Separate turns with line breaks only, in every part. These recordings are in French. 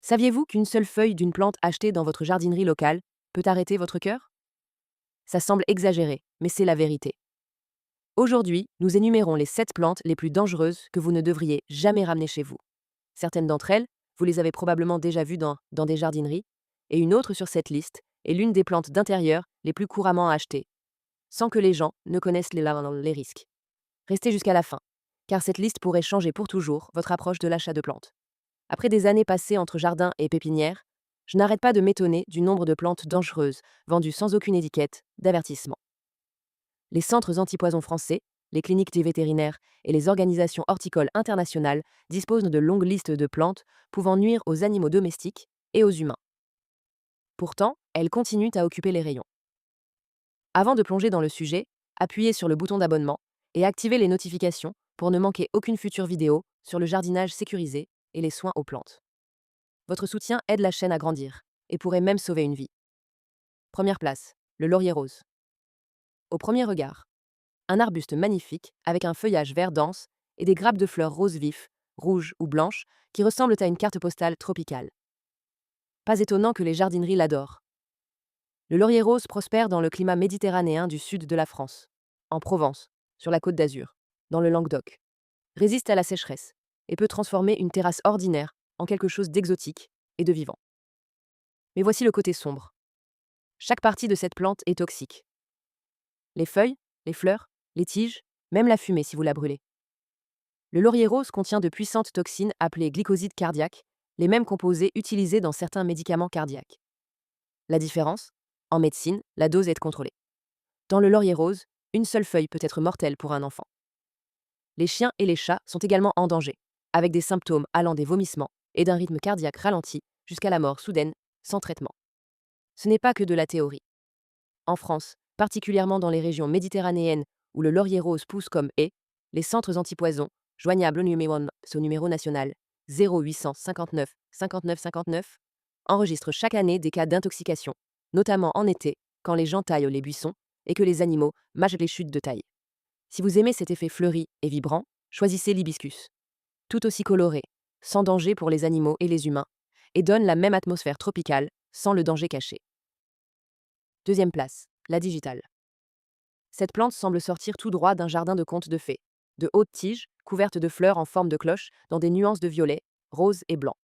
Saviez-vous qu'une seule feuille d'une plante achetée dans votre jardinerie locale peut arrêter votre cœur? Ça semble exagéré, mais c'est la vérité. Aujourd'hui, nous énumérons les 7 plantes les plus dangereuses que vous ne devriez jamais ramener chez vous. Certaines d'entre elles, vous les avez probablement déjà vues dans des jardineries, et une autre sur cette liste est l'une des plantes d'intérieur les plus couramment achetées, sans que les gens ne connaissent les risques. Restez jusqu'à la fin, car cette liste pourrait changer pour toujours votre approche de l'achat de plantes. Après des années passées entre jardin et pépinière, je n'arrête pas de m'étonner du nombre de plantes dangereuses vendues sans aucune étiquette d'avertissement. Les centres antipoisons français, les cliniques des vétérinaires et les organisations horticoles internationales disposent de longues listes de plantes pouvant nuire aux animaux domestiques et aux humains. Pourtant, elles continuent à occuper les rayons. Avant de plonger dans le sujet, appuyez sur le bouton d'abonnement et activez les notifications pour ne manquer aucune future vidéo sur le jardinage sécurisé et les soins aux plantes. Votre soutien aide la chaîne à grandir et pourrait même sauver une vie. Première place, le laurier rose. Au premier regard, un arbuste magnifique avec un feuillage vert dense et des grappes de fleurs roses vifs, rouges ou blanches, qui ressemblent à une carte postale tropicale. Pas étonnant que les jardineries l'adorent. Le laurier rose prospère dans le climat méditerranéen du sud de la France, en Provence, sur la Côte d'Azur, dans le Languedoc. Résiste à la sécheresse et peut transformer une terrasse ordinaire en quelque chose d'exotique et de vivant. Mais voici le côté sombre. Chaque partie de cette plante est toxique. Les feuilles, les fleurs, les tiges, même la fumée si vous la brûlez. Le laurier rose contient de puissantes toxines appelées glycosides cardiaques, les mêmes composés utilisés dans certains médicaments cardiaques. La différence? En médecine, la dose est contrôlée. Dans le laurier rose, une seule feuille peut être mortelle pour un enfant. Les chiens et les chats sont également en danger, avec des symptômes allant des vomissements et d'un rythme cardiaque ralenti jusqu'à la mort soudaine, sans traitement. Ce n'est pas que de la théorie. En France, particulièrement dans les régions méditerranéennes où le laurier rose pousse comme est, les centres antipoisons, joignables au numéro national 0800 59 59 59, enregistrent chaque année des cas d'intoxication, notamment en été, quand les gens taillent les buissons et que les animaux mâchent les chutes de taille. Si vous aimez cet effet fleuri et vibrant, choisissez l'hibiscus. Tout aussi coloré, sans danger pour les animaux et les humains, et donne la même atmosphère tropicale, sans le danger caché. Deuxième place, la digitale. Cette plante semble sortir tout droit d'un jardin de contes de fées. De hautes tiges, couvertes de fleurs en forme de cloche, dans des nuances de violet, rose et blanc.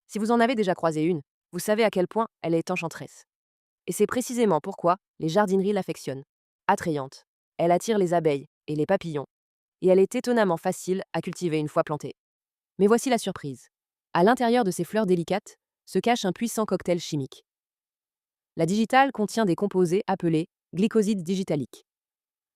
Si vous en avez déjà croisé une, vous savez à quel point elle est enchanteresse. Et c'est précisément pourquoi les jardineries l'affectionnent. Attrayante, elle attire les abeilles et les papillons, et elle est étonnamment facile à cultiver une fois plantée. Mais voici la surprise. À l'intérieur de ces fleurs délicates se cache un puissant cocktail chimique. La digitale contient des composés appelés glycosides digitaliques.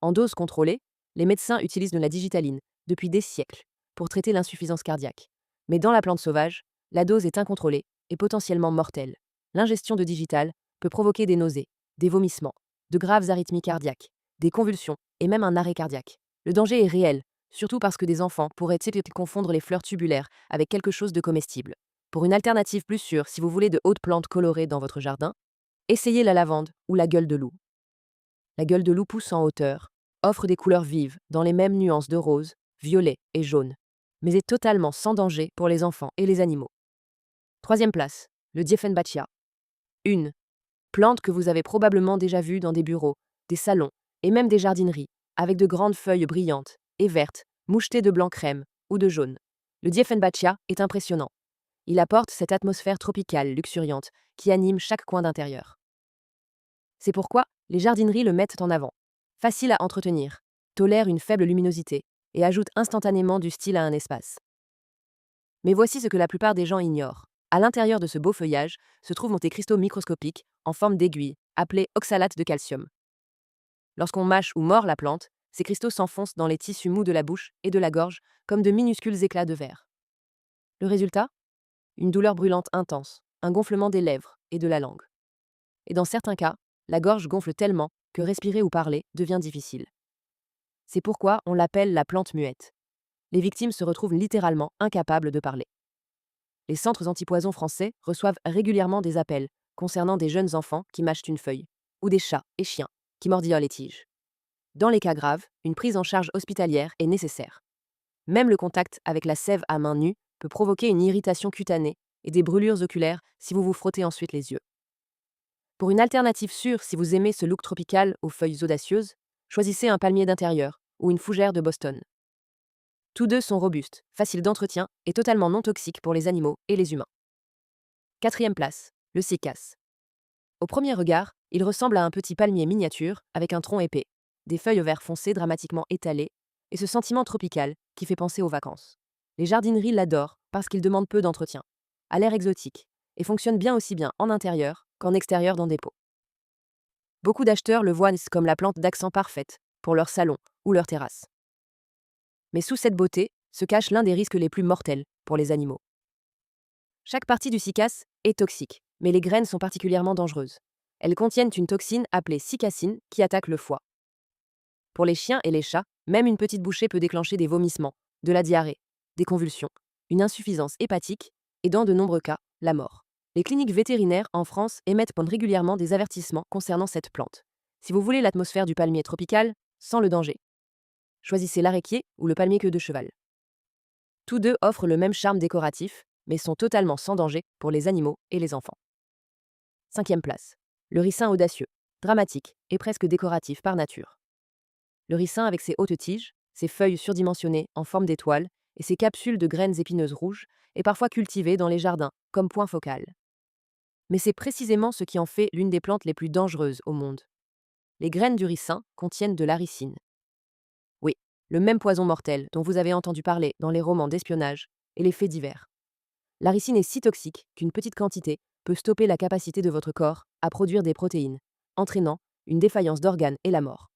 En dose contrôlée, les médecins utilisent de la digitaline depuis des siècles pour traiter l'insuffisance cardiaque. Mais dans la plante sauvage, la dose est incontrôlée et potentiellement mortelle. L'ingestion de digitale peut provoquer des nausées, des vomissements, de graves arythmies cardiaques, des convulsions et même un arrêt cardiaque. Le danger est réel, surtout parce que des enfants pourraient-ils confondre les fleurs tubulaires avec quelque chose de comestible. Pour une alternative plus sûre, si vous voulez de hautes plantes colorées dans votre jardin, essayez la lavande ou la gueule de loup. La gueule de loup pousse en hauteur, offre des couleurs vives dans les mêmes nuances de rose, violet et jaune, mais est totalement sans danger pour les enfants et les animaux. Troisième place, le Dieffenbachia. Une plante que vous avez probablement déjà vue dans des bureaux, des salons et même des jardineries, avec de grandes feuilles brillantes et vertes, mouchetées de blanc crème ou de jaune. Le Dieffenbachia est impressionnant. Il apporte cette atmosphère tropicale luxuriante qui anime chaque coin d'intérieur. C'est pourquoi les jardineries le mettent en avant. Facile à entretenir, tolère une faible luminosité et ajoute instantanément du style à un espace. Mais voici ce que la plupart des gens ignorent. À l'intérieur de ce beau feuillage se trouvent des cristaux microscopiques en forme d'aiguille, appelés oxalates de calcium. Lorsqu'on mâche ou mord la plante, ces cristaux s'enfoncent dans les tissus mous de la bouche et de la gorge comme de minuscules éclats de verre. Le résultat? Une douleur brûlante intense, un gonflement des lèvres et de la langue. Et dans certains cas, la gorge gonfle tellement que respirer ou parler devient difficile. C'est pourquoi on l'appelle la plante muette. Les victimes se retrouvent littéralement incapables de parler. Les centres antipoisons français reçoivent régulièrement des appels concernant des jeunes enfants qui mâchent une feuille, ou des chats et chiens qui mordillent les tiges. Dans les cas graves, une prise en charge hospitalière est nécessaire. Même le contact avec la sève à main nue peut provoquer une irritation cutanée et des brûlures oculaires si vous vous frottez ensuite les yeux. Pour une alternative sûre si vous aimez ce look tropical aux feuilles audacieuses, choisissez un palmier d'intérieur ou une fougère de Boston. Tous deux sont robustes, faciles d'entretien et totalement non toxiques pour les animaux et les humains. Quatrième place, le cycas. Au premier regard, il ressemble à un petit palmier miniature avec un tronc épais, des feuilles au vert foncé dramatiquement étalées et ce sentiment tropical qui fait penser aux vacances. Les jardineries l'adorent parce qu'il demande peu d'entretien, a l'air exotique et fonctionne bien aussi bien en intérieur qu'en extérieur dans des pots. Beaucoup d'acheteurs le voient comme la plante d'accent parfaite pour leur salon ou leur terrasse. Mais sous cette beauté se cache l'un des risques les plus mortels pour les animaux. Chaque partie du cycas est toxique, mais les graines sont particulièrement dangereuses. Elles contiennent une toxine appelée cycasine qui attaque le foie. Pour les chiens et les chats, même une petite bouchée peut déclencher des vomissements, de la diarrhée, des convulsions, une insuffisance hépatique et dans de nombreux cas, la mort. Les cliniques vétérinaires en France émettent régulièrement des avertissements concernant cette plante. Si vous voulez l'atmosphère du palmier tropical, sans le danger, choisissez l'aréquier ou le palmier queue de cheval. Tous deux offrent le même charme décoratif, mais sont totalement sans danger pour les animaux et les enfants. Cinquième place. Le ricin audacieux, dramatique et presque décoratif par nature. Le ricin avec ses hautes tiges, ses feuilles surdimensionnées en forme d'étoile et ses capsules de graines épineuses rouges est parfois cultivé dans les jardins comme point focal. Mais c'est précisément ce qui en fait l'une des plantes les plus dangereuses au monde. Les graines du ricin contiennent de l'aricine. Oui, le même poison mortel dont vous avez entendu parler dans les romans d'espionnage et les faits divers. L'aricine est si toxique qu'une petite quantité peut stopper la capacité de votre corps à produire des protéines, entraînant une défaillance d'organes et la mort.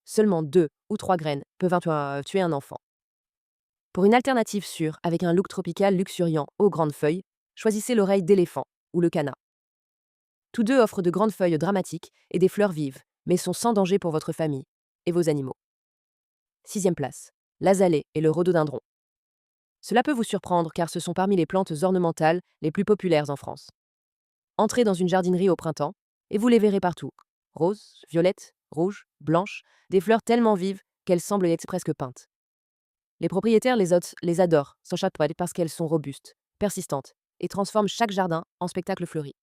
Seulement 2 ou 3 graines peuvent tuer un enfant. Pour une alternative sûre avec un look tropical luxuriant aux grandes feuilles, choisissez l'oreille d'éléphant ou le canna. Tous deux offrent de grandes feuilles dramatiques et des fleurs vives, mais sont sans danger pour votre famille et vos animaux. Sixième place, l'azalée et le rhododendron. Cela peut vous surprendre car ce sont parmi les plantes ornementales les plus populaires en France. Entrez dans une jardinerie au printemps et vous les verrez partout. Roses, violettes, rouges, blanches, des fleurs tellement vives qu'elles semblent presque peintes. Les propriétaires les adorent, sans chapeau parce qu'elles sont robustes, persistantes et transforment chaque jardin en spectacle fleuri.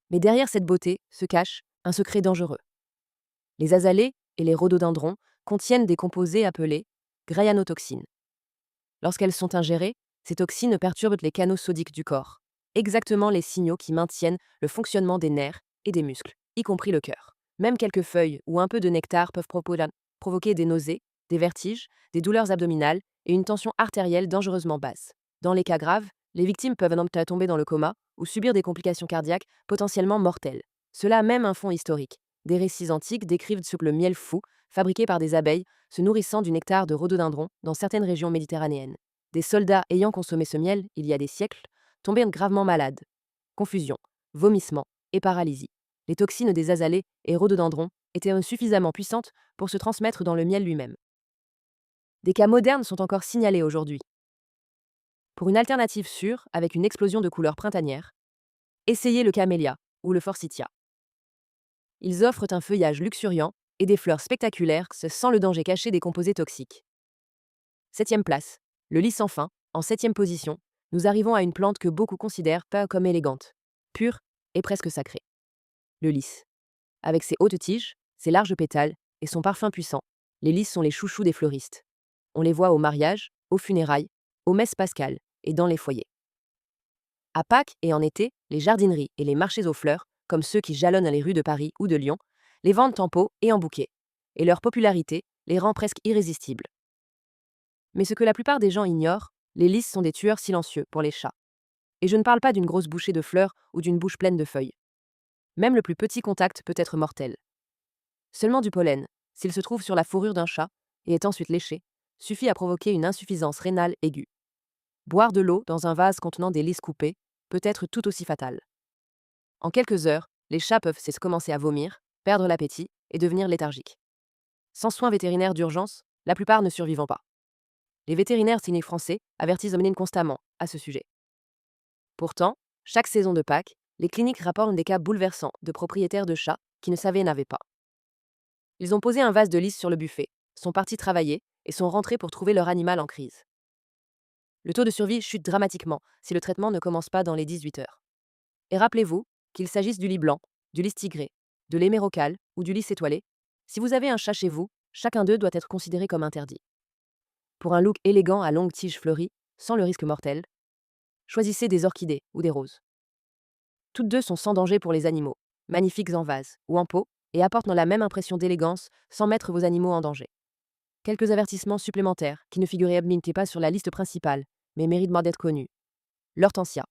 Mais derrière cette beauté se cache un secret dangereux. Les azalées et les rhododendrons contiennent des composés appelés graianotoxines. Lorsqu'elles sont ingérées, ces toxines perturbent les canaux sodiques du corps, exactement les signaux qui maintiennent le fonctionnement des nerfs et des muscles, y compris le cœur. Même quelques feuilles ou un peu de nectar peuvent provoquer des nausées, des vertiges, des douleurs abdominales et une tension artérielle dangereusement basse. Dans les cas graves, les victimes peuvent tomber dans le coma ou subir des complications cardiaques potentiellement mortelles. Cela a même un fond historique. Des récits antiques décrivent le miel fou, fabriqué par des abeilles se nourrissant du nectar de rhododendron dans certaines régions méditerranéennes. Des soldats ayant consommé ce miel, il y a des siècles, tombèrent gravement malades. Confusion, vomissements et paralysie. Les toxines des azalées et rhododendrons étaient suffisamment puissantes pour se transmettre dans le miel lui-même. Des cas modernes sont encore signalés aujourd'hui. Pour une alternative sûre, avec une explosion de couleurs printanières, essayez le camélia ou le forsythia. Ils offrent un feuillage luxuriant et des fleurs spectaculaires sans le danger caché des composés toxiques. Septième place, le lys sans fin. En 7e position, nous arrivons à une plante que beaucoup considèrent pas comme élégante, pure et presque sacrée. Le lys. Avec ses hautes tiges, ses larges pétales et son parfum puissant, les lys sont les chouchous des fleuristes. On les voit au mariage, aux funérailles, aux messes pascales et dans les foyers. À Pâques et en été, les jardineries et les marchés aux fleurs, comme ceux qui jalonnent les rues de Paris ou de Lyon, les vendent en pot et en bouquet. Et leur popularité les rend presque irrésistibles. Mais ce que la plupart des gens ignorent, les lys sont des tueurs silencieux pour les chats. Et je ne parle pas d'une grosse bouchée de fleurs ou d'une bouche pleine de feuilles. Même le plus petit contact peut être mortel. Seulement du pollen, s'il se trouve sur la fourrure d'un chat et est ensuite léché, suffit à provoquer une insuffisance rénale aiguë. Boire de l'eau dans un vase contenant des lys coupés peut être tout aussi fatal. En quelques heures, les chats peuvent commencer à vomir, perdre l'appétit et devenir léthargiques. Sans soins vétérinaires d'urgence, la plupart ne survivent pas. Les vétérinaires cyniques français avertissent constamment à ce sujet. Pourtant, chaque saison de Pâques, les cliniques rapportent des cas bouleversants de propriétaires de chats qui ne n'avaient pas. Ils ont posé un vase de lys sur le buffet, sont partis travailler et sont rentrés pour trouver leur animal en crise. Le taux de survie chute dramatiquement si le traitement ne commence pas dans les 18 heures. Et rappelez-vous, qu'il s'agisse du lit blanc, du lys tigré, de l'hémérocal ou du lys étoilé, si vous avez un chat chez vous, chacun d'eux doit être considéré comme interdit. Pour un look élégant à longue tige fleurie, sans le risque mortel, choisissez des orchidées ou des roses. Toutes deux sont sans danger pour les animaux, magnifiques en vase ou en pot, et apportent la même impression d'élégance sans mettre vos animaux en danger. Quelques avertissements supplémentaires qui ne figuraient pas sur la liste principale, mais méritent d'être connus. L'hortensia.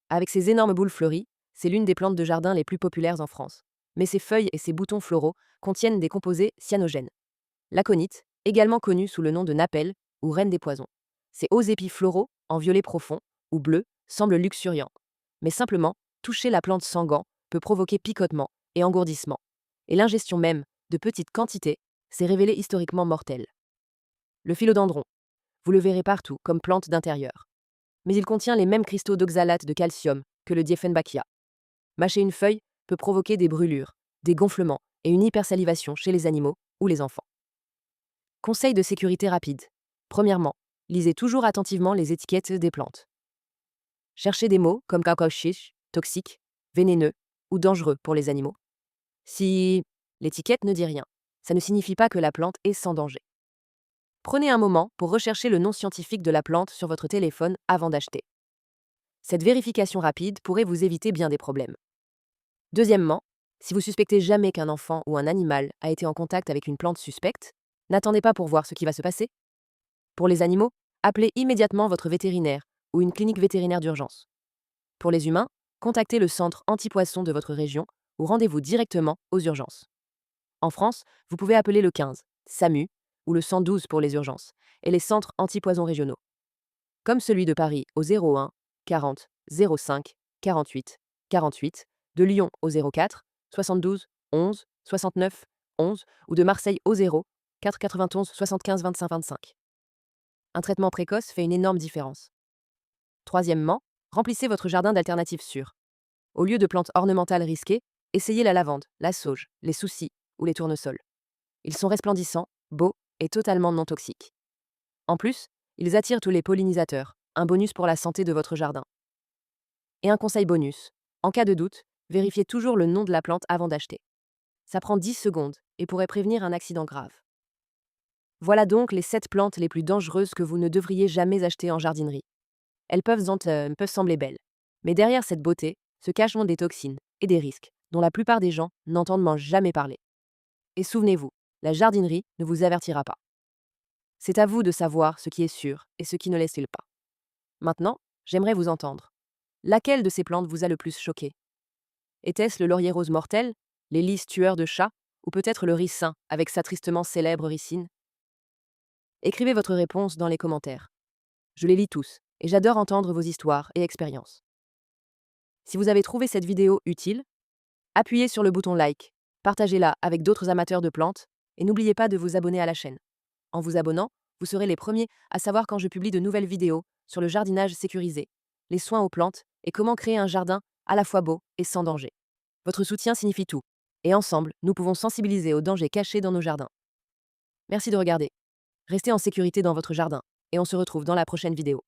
Avec ses énormes boules fleuries, c'est l'une des plantes de jardin les plus populaires en France. Mais ses feuilles et ses boutons floraux contiennent des composés cyanogènes. L'aconite, également connue sous le nom de napelle ou reine des poisons. Ses hauts épis floraux, en violet profond ou bleu, semblent luxuriants. Mais simplement, toucher la plante sans gants peut provoquer picotement et engourdissement. Et l'ingestion même, de petites quantités, s'est révélée historiquement mortelle. Le philodendron. Vous le verrez partout comme plante d'intérieur. Mais il contient les mêmes cristaux d'oxalate de calcium que le Dieffenbachia. Mâcher une feuille peut provoquer des brûlures, des gonflements et une hypersalivation chez les animaux ou les enfants. Conseil de sécurité rapide. Premièrement, lisez toujours attentivement les étiquettes des plantes. Cherchez des mots comme cacao-chiche, toxique, vénéneux ou dangereux pour les animaux. Si l'étiquette ne dit rien, ça ne signifie pas que la plante est sans danger. Prenez un moment pour rechercher le nom scientifique de la plante sur votre téléphone avant d'acheter. Cette vérification rapide pourrait vous éviter bien des problèmes. Deuxièmement, si vous suspectez jamais qu'un enfant ou un animal a été en contact avec une plante suspecte, n'attendez pas pour voir ce qui va se passer. Pour les animaux, appelez immédiatement votre vétérinaire ou une clinique vétérinaire d'urgence. Pour les humains, contactez le centre anti-poisson de votre région ou rendez-vous directement aux urgences. En France, vous pouvez appeler le 15, SAMU, ou le 112 pour les urgences, et les centres anti-poison régionaux. Comme celui de Paris au 01 40 05 48 48, de Lyon au 04 72 11 69 11 ou de Marseille au 0 4 91 75 25 25. Un traitement précoce fait une énorme différence. Troisièmement, remplissez votre jardin d'alternatives sûres. Au lieu de plantes ornementales risquées, essayez la lavande, la sauge, les soucis ou les tournesols. Ils sont resplendissants, beaux et totalement non toxiques. En plus, ils attirent tous les pollinisateurs, un bonus pour la santé de votre jardin. Et un conseil bonus, en cas de doute, vérifiez toujours le nom de la plante avant d'acheter. Ça prend 10 secondes et pourrait prévenir un accident grave. Voilà donc les 7 plantes les plus dangereuses que vous ne devriez jamais acheter en jardinerie. Elles peuvent sembler belles, mais derrière cette beauté se cachent des toxines et des risques dont la plupart des gens n'entendent jamais parler. Et souvenez-vous, la jardinerie ne vous avertira pas. C'est à vous de savoir ce qui est sûr et ce qui ne l'est-il pas. Maintenant, j'aimerais vous entendre. Laquelle de ces plantes vous a le plus choqué? Était-ce le laurier rose mortel, les lys tueurs de chats, ou peut-être le ricin avec sa tristement célèbre ricine? Écrivez votre réponse dans les commentaires. Je les lis tous, et j'adore entendre vos histoires et expériences. Si vous avez trouvé cette vidéo utile, appuyez sur le bouton like, partagez-la avec d'autres amateurs de plantes, et n'oubliez pas de vous abonner à la chaîne. En vous abonnant, vous serez les premiers à savoir quand je publie de nouvelles vidéos sur le jardinage sécurisé, les soins aux plantes et comment créer un jardin à la fois beau et sans danger. Votre soutien signifie tout, et ensemble, nous pouvons sensibiliser aux dangers cachés dans nos jardins. Merci de regarder. Restez en sécurité dans votre jardin, et on se retrouve dans la prochaine vidéo.